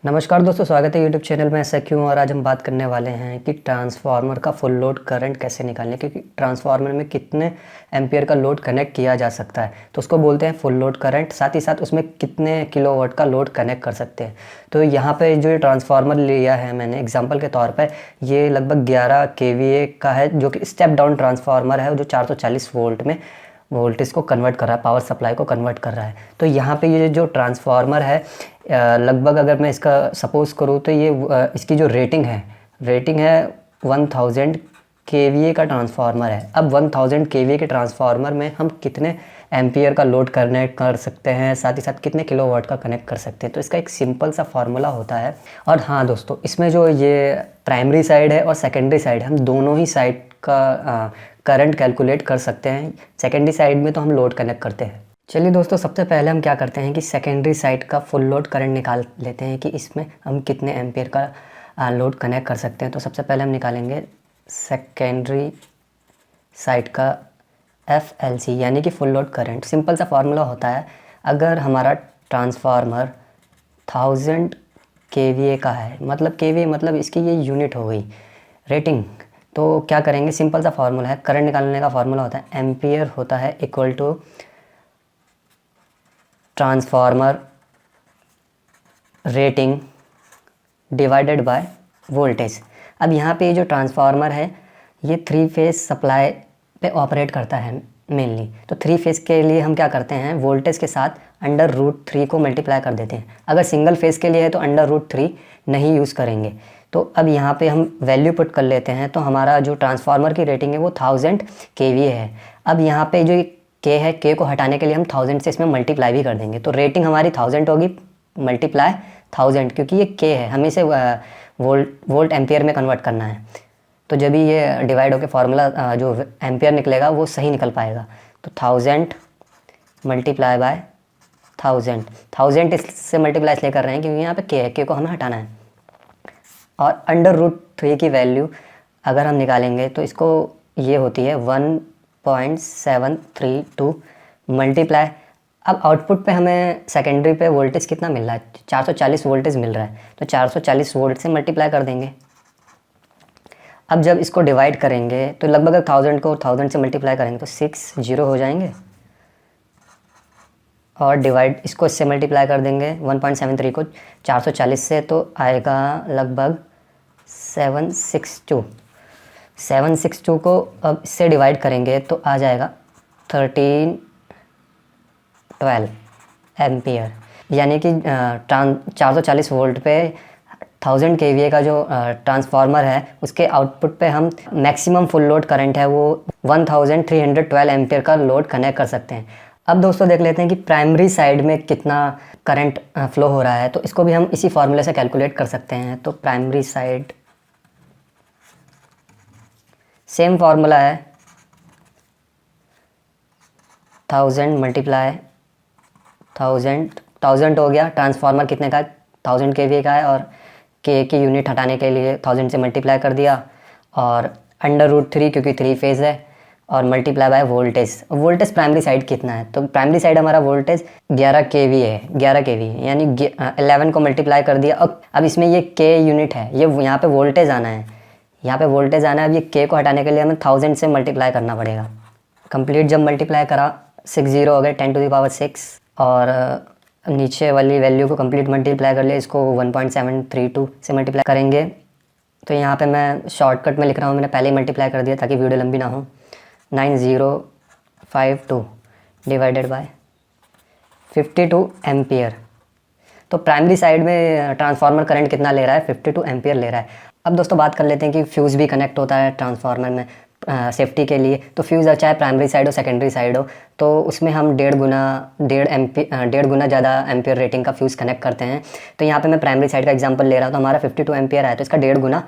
नमस्कार दोस्तों, स्वागत है यूट्यूब चैनल में। ऐसा क्यों। और आज हम बात करने वाले हैं कि ट्रांसफार्मर का फुल लोड करंट कैसे निकालें, क्योंकि ट्रांसफार्मर में कितने एम्पियर का लोड कनेक्ट किया जा सकता है तो उसको बोलते हैं फुल लोड करंट। साथ ही साथ उसमें कितने किलोवाट का लोड कनेक्ट कर सकते हैं। तो यहाँ पे जो ये ट्रांसफार्मर लिया है मैंने एग्जाम्पल के तौर पर, ये लगभग 11 kVA का है, जो कि स्टेप डाउन ट्रांसफार्मर है, जो 440 वोल्ट में वोल्टेज को कन्वर्ट कर रहा है, पावर सप्लाई को कन्वर्ट कर रहा है। तो यहाँ पे ये जो ट्रांसफार्मर है लगभग अगर मैं इसका सपोज़ करूँ तो ये इसकी जो रेटिंग है 1000 kVA का ट्रांसफार्मर है। अब 1000 kVA के ट्रांसफार्मर में हम कितने एम्पियर का लोड कनेक्ट कर सकते हैं, साथ ही साथ कितने किलोवाट का कनेक्ट कर सकते हैं, तो इसका एक सिंपल सा फार्मूला होता है। और हाँ दोस्तों, इसमें जो ये प्राइमरी साइड है और सेकेंडरी साइड है, हम दोनों ही साइड का करंट कैलकुलेट कर सकते हैं। सेकेंडरी साइड में तो हम लोड कनेक्ट करते हैं। चलिए दोस्तों, सबसे पहले हम क्या करते हैं कि सेकेंडरी साइड का फुल लोड करंट निकाल लेते हैं कि इसमें हम कितने एम्पियर का लोड कनेक्ट कर सकते हैं। तो सबसे पहले हम निकालेंगे सेकेंडरी साइड का FLC यानी कि फुल लोड करंट। सिंपल सा फार्मूला होता है, अगर हमारा ट्रांसफार्मर 1000 kVA का है, मतलब kVA मतलब इसकी ये यूनिट हो गई रेटिंग। तो क्या करेंगे, सिंपल सा फार्मूला है, करंट निकालने का फार्मूला होता है एम्पियर होता है equal to transformer rating divided by voltage. अब यहाँ पे जो ट्रांसफार्मर है ये 3 फेज़ सप्लाई पे ऑपरेट करता है मेनली। तो 3 फेज़ के लिए हम क्या करते हैं, वोल्टेज के साथ √3 को मल्टीप्लाई कर देते हैं। अगर सिंगल फेज़ के लिए है तो √3 नहीं यूज़ करेंगे। तो अब यहाँ पे हम वैल्यू पुट कर लेते हैं, तो हमारा जो ट्रांसफार्मर की रेटिंग है वो 1000 kVA है। अब यहाँ पे जो K है, K को हटाने के लिए हम 1000 से इसमें मल्टीप्लाई भी कर देंगे, तो रेटिंग हमारी 1000 होगी मल्टीप्लाई 1000, क्योंकि ये K है, हमें इसे वोल्ट एम्पियर में कन्वर्ट करना है। तो जब भी ये डिवाइड होकर फार्मूला जो एम्पियर निकलेगा वो सही निकल पाएगा। तो 1000 मल्टीप्लाई बाय 1000 इससे मल्टीप्लाई इसलिए कर रहे हैं क्योंकि यहाँ पे K है, K को हमें हटाना है। और √3 की वैल्यू अगर हम निकालेंगे तो इसको ये होती है 1.732 मल्टीप्लाई। अब आउटपुट पे हमें सेकेंडरी पे वोल्टेज कितना मिल रहा है, 440 वोल्टेज मिल रहा है, तो 440 वोल्ट से मल्टीप्लाई कर देंगे। अब जब इसको डिवाइड करेंगे तो लगभग 1000 को 1000 से मल्टीप्लाई करेंगे तो 6 0 हो जाएंगे, और डिवाइड इसको इससे मल्टीप्लाई कर देंगे 1.73 को 440 से, तो आएगा लगभग 762 को अब इससे डिवाइड करेंगे तो आ जाएगा 1312 एम्पियर। यानी कि 440 वोल्ट पे 1000 kVA का जो ट्रांसफार्मर है उसके आउटपुट पे हम मैक्सिमम फुल लोड करंट है वो 1312 एम्पियर का लोड कनेक्ट कर सकते हैं। अब दोस्तों देख लेते हैं कि प्राइमरी साइड में कितना करंट फ्लो हो रहा है, तो इसको भी हम इसी फार्मूले से कैलकुलेट कर सकते हैं। तो प्राइमरी साइड सेम फार्मूला है, 1000 मल्टीप्लाई 1000 हो गया। ट्रांसफार्मर कितने का है, 1000 kVA का है, और K की यूनिट हटाने के लिए 1000 से मल्टीप्लाई कर दिया, और √3 क्योंकि 3 फेज़ है, और multiply by voltage primary side कितना है। तो प्राइमरी साइड हमारा वोल्टेज 11 kVA है, 11 kVA यानी 11 को मल्टीप्लाई कर दिया। अब इसमें ये K यूनिट है, ये यहाँ पे वोल्टेज आना है, यहाँ पे वोल्टेज आना है। अब ये K को हटाने के लिए हमें 1000 से मल्टीप्लाई करना पड़ेगा। कंप्लीट जब मल्टीप्लाई करा 6 0 हो गए 10⁶, और नीचे वाली वैल्यू को कंप्लीट मल्टीप्लाई कर लिया, इसको 1.732 से मल्टीप्लाई करेंगे। तो यहाँ पे मैं शॉर्टकट में लिख रहा हूँ, मैंने पहले ही मल्टीप्लाई कर दिया ताकि वीडियो लंबी ना हो। 9052 डिवाइडेड बाय 52 एम्पियर। तो प्राइमरी साइड में ट्रांसफार्मर करंट कितना ले रहा है, 52 एम्पियर ले रहा है। अब दोस्तों बात कर लेते हैं कि फ्यूज़ भी कनेक्ट होता है ट्रांसफार्मर में सेफ्टी के लिए। तो फ्यूज़ चाहे प्राइमरी साइड हो सेकेंडरी साइड हो, तो उसमें हम 1.5 गुना ज़्यादा एम्पियर रेटिंग का फ्यूज़ कनेक्ट करते हैं। तो यहाँ पे मैं प्राइमरी साइड का एग्जांपल ले रहा हूँ, तो हमारा 52 एम्पियर है, तो इसका 1.5 गुना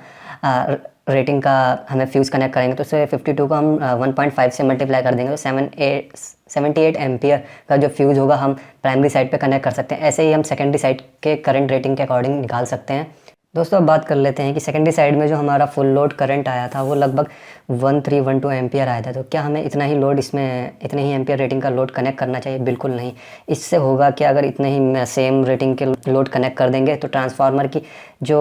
रेटिंग का हमें फ्यूज़ कनेक्ट करेंगे। तो उससे 52 को हम 1.5 से मल्टीप्लाई कर देंगे, तो 78 एम्पियर का जो फ्यूज़ होगा हम प्राइमरी साइड पे कनेक्ट कर सकते हैं। ऐसे ही हम सेकेंडरी साइड के करंट रेटिंग के अकॉर्डिंग निकाल सकते हैं। दोस्तों अब बात कर लेते हैं कि सेकेंडरी साइड में जो हमारा फुल लोड करंट आया था वो लगभग 1312 एम्पियर आया था। तो क्या हमें इतना ही लोड इसमें इतने ही एम्पियर रेटिंग का लोड कनेक्ट करना चाहिए? बिल्कुल नहीं। इससे होगा कि अगर इतने ही सेम रेटिंग के लोड कनेक्ट कर देंगे तो ट्रांसफार्मर की जो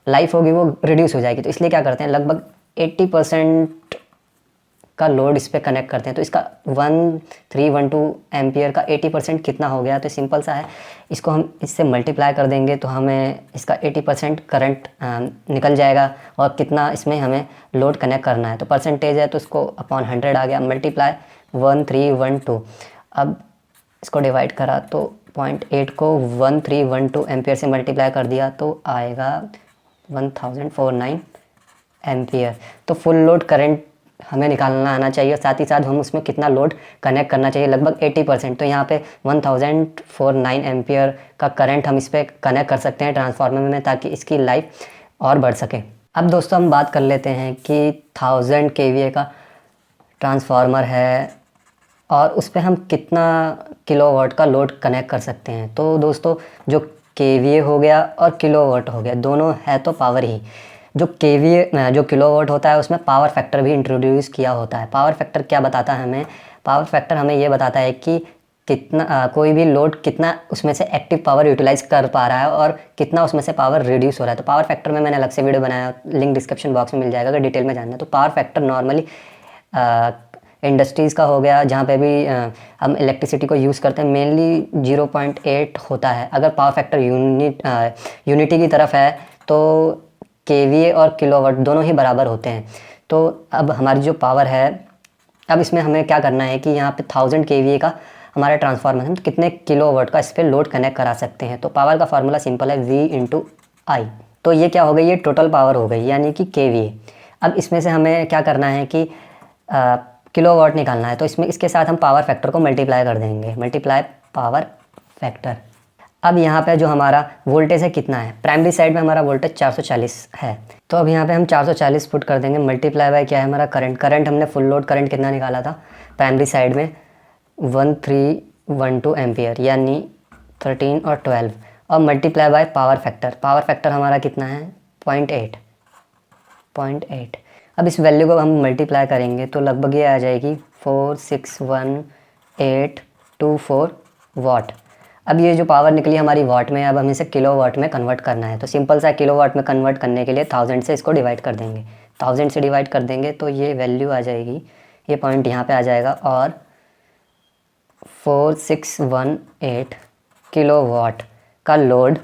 लाइफ होगी वो रिड्यूस हो जाएगी। तो इसलिए क्या करते हैं, लगभग 80% का लोड इस पर कनेक्ट करते हैं। तो इसका 1312 एम्पियर का 80% कितना हो गया? तो सिंपल सा है, इसको हम इससे मल्टीप्लाई कर देंगे तो हमें इसका 80% करंट निकल जाएगा। और कितना इसमें हमें लोड कनेक्ट करना है तो परसेंटेज है तो इसको अपॉन 100 आ गया, मल्टीप्लाई 1312। अब इसको डिवाइड करा तो 0.8 को 1312 एम्पियर से मल्टीप्लाई कर दिया तो आएगा 1049 एम्पियर। तो फुल लोड करंट हमें निकालना आना चाहिए और साथ ही साथ हम उसमें कितना लोड कनेक्ट करना चाहिए, लगभग 80%। तो यहाँ पे 1049 एम्पियर का करंट हम इस पर कनेक्ट कर सकते हैं ट्रांसफार्मर में, ताकि इसकी लाइफ और बढ़ सके। अब दोस्तों हम बात कर लेते हैं कि 1000 kVA का ट्रांसफार्मर है और उस पर हम कितना किलोवाट का लोड कनेक्ट कर सकते हैं। तो दोस्तों जो kVA हो गया और किलोवाट हो गया, दोनों है तो पावर ही। जो kVA जो किलोवाट होता है उसमें पावर फैक्टर भी इंट्रोड्यूस किया होता है। पावर फैक्टर क्या बताता है हमें? पावर फैक्टर हमें ये बताता है कि कितना कोई भी लोड कितना उसमें से एक्टिव पावर यूटिलाइज कर पा रहा है और कितना उसमें से पावर रिड्यूस हो रहा है। तो पावर फैक्टर में मैंने अलग से वीडियो बनाया, लिंक डिस्क्रिप्शन बॉक्स में मिल जाएगा अगर डिटेल में जानना है। तो पावर फैक्टर नॉर्मली इंडस्ट्रीज़ का हो गया, जहाँ पे भी हम इलेक्ट्रिसिटी को यूज़ करते हैं, मेनली 0.8 होता है। अगर पावर फैक्टर यूनिटी की तरफ है तो kVA और किलोवाट दोनों ही बराबर होते हैं। तो अब हमारी जो पावर है, अब इसमें हमें क्या करना है कि यहाँ पे 1000 kVA का हमारा ट्रांसफार्मर है तो कितने किलोवाट का इस पर लोड कनेक्ट करा सकते हैं। तो पावर का फार्मूला सिंपल है, V/I। तो ये क्या हो गई, ये टोटल पावर हो गई यानी कि kVA। अब इसमें से हमें क्या करना है कि किलोवाट निकालना है। तो इसमें इसके साथ हम पावर फैक्टर को मल्टीप्लाई कर देंगे, मल्टीप्लाई पावर फैक्टर। अब यहाँ पे जो हमारा वोल्टेज है कितना है, प्राइमरी साइड में हमारा वोल्टेज 440 है। तो अब यहाँ पे हम 440 पुट कर देंगे, मल्टीप्लाई बाय क्या है हमारा करंट हमने फुल लोड करंट कितना निकाला था प्राइमरी साइड में 1312 एम्पियर यानी 13 और 12, और मल्टीप्लाई बाय पावर फैक्टर हमारा कितना है 0.8। अब इस वैल्यू को हम मल्टीप्लाई करेंगे तो लगभग ये आ जाएगी 461,824 वाट। अब ये जो पावर निकली हमारी वाट में, अब हमें इसे किलोवाट में कन्वर्ट करना है। तो सिंपल सा किलोवाट में कन्वर्ट करने के लिए 1000 से इसको डिवाइड कर देंगे। 1000 से डिवाइड कर देंगे तो ये वैल्यू आ जाएगी, ये पॉइंट यहाँ पे आ जाएगा और 4618 किलोवाट का लोड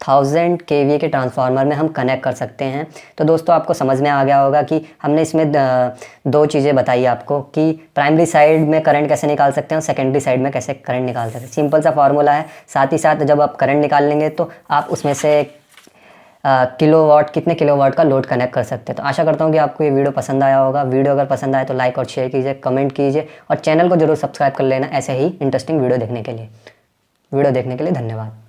1000 kVA के ट्रांसफार्मर में हम कनेक्ट कर सकते हैं। तो दोस्तों आपको समझ में आ गया होगा कि हमने इसमें दो चीज़ें बताई आपको कि प्राइमरी साइड में करंट कैसे निकाल सकते हैं और सेकेंडरी साइड में कैसे करंट निकाल सकते हैं। सिंपल सा फार्मूला है। साथ ही साथ जब आप करंट निकाल लेंगे तो आप उसमें से किलोवाट कितने किलोवाट का लोड कनेक्ट कर सकते हैं। तो आशा करता हूँ कि आपको ये वीडियो पसंद आया होगा। वीडियो अगर पसंद आए तो लाइक और शेयर कीजिए, कमेंट कीजिए और चैनल को जरूर सब्सक्राइब कर लेना ऐसे ही इंटरेस्टिंग वीडियो देखने के लिए। धन्यवाद।